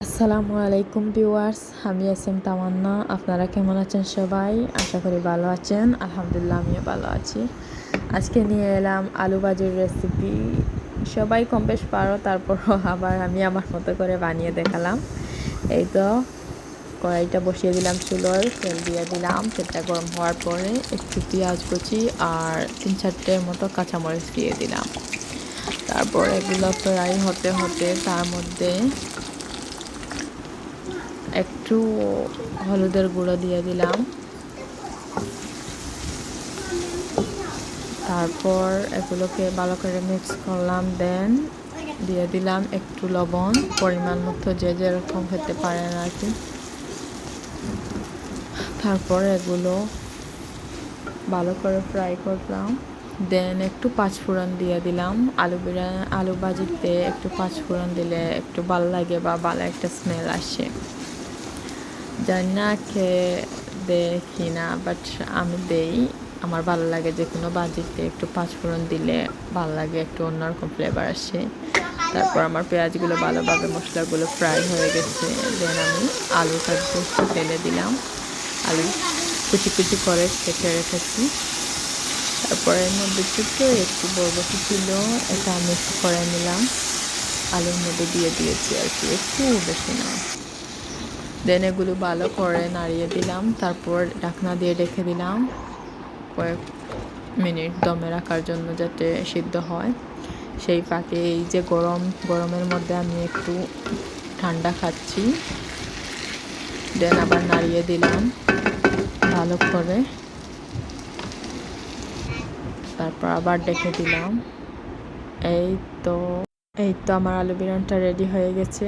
আসসালামু আলাইকুম ভিউয়ার্স, আমি এসএম তামান্না। আপনারা কেমন আছেন সবাই? আশা করি ভালো আছেন। আলহামদুলিল্লাহ, আমিও ভালো আছি। আজকে নিয়ে এলাম আলু ভাজির রেসিপি। সবাই কম বেশ পারো, তারপরও আবার আমি আমার মতো করে বানিয়ে দেখালাম। এই তো কড়াইটা বসিয়ে দিলাম চুলোয়, তেল দিয়ে দিলাম। তেলটা গরম হওয়ার পরে একটু পেঁয়াজ কুচি আর 3-4টের মতো কাঁচামরিচ দিয়ে দিলাম। তারপর এগুলো ফ্রাই হতে হতে তার মধ্যে একটু হলুদের গুঁড়ো দিয়ে দিলাম। তারপর এগুলোকে ভালো করে মিক্স করলাম। দেন দিয়ে দিলাম একটু লবণ, পরিমাণ মতো যে যেরকম খেতে পারেন আর কি। তারপর এগুলো ভালো করে ফ্রাই করলাম। দেন একটু পাঁচফোড়ন দিয়ে দিলাম। আলু ভাজিতে একটু পাঁচফোড়ন দিলে একটু ভালো লাগে বা ভালো একটা স্মেল আসে। জানি না খেয়ে দেখি না, বাট আমি দেই। আমার ভালো লাগে যে কোনো ভাজিতে একটু পাঁচফোড়ন দিলে ভালো লাগে, একটু অন্যরকম ফ্লেভার আসে। তারপর আমার পেঁয়াজগুলো ভালোভাবে মশলাগুলো ফ্রাই হয়ে গেছে। দেন আমি আলুটা একটু ঢেলে দিলাম। আলু কুচি কুচি করে কেটে রেখেছি। তারপর এর মধ্যে ছোট্ট একটু বরবটি ছিল, এটা মিক্স করে নিলাম। আলুর মধ্যে দিয়ে দিয়েছি আর কি, একটু বেশি না। দেন এগুলো ভালো করে নাড়িয়ে দিলাম। তারপর ঢাকনা দিয়ে রেখে দিলাম কয়েক মিনিট দমে রাখার জন্য, যাতে সিদ্ধ হয়। সেই ফাঁকে এই যে গরমের মধ্যে আমি একটু ঠান্ডা খাচ্ছি। দেন আবার নাড়িয়ে দিলাম ভালো করে। তারপর আবার ডেকে দিলাম। এই তো এই তো আমার আলু বিরিয়ানিটা রেডি হয়ে গেছে।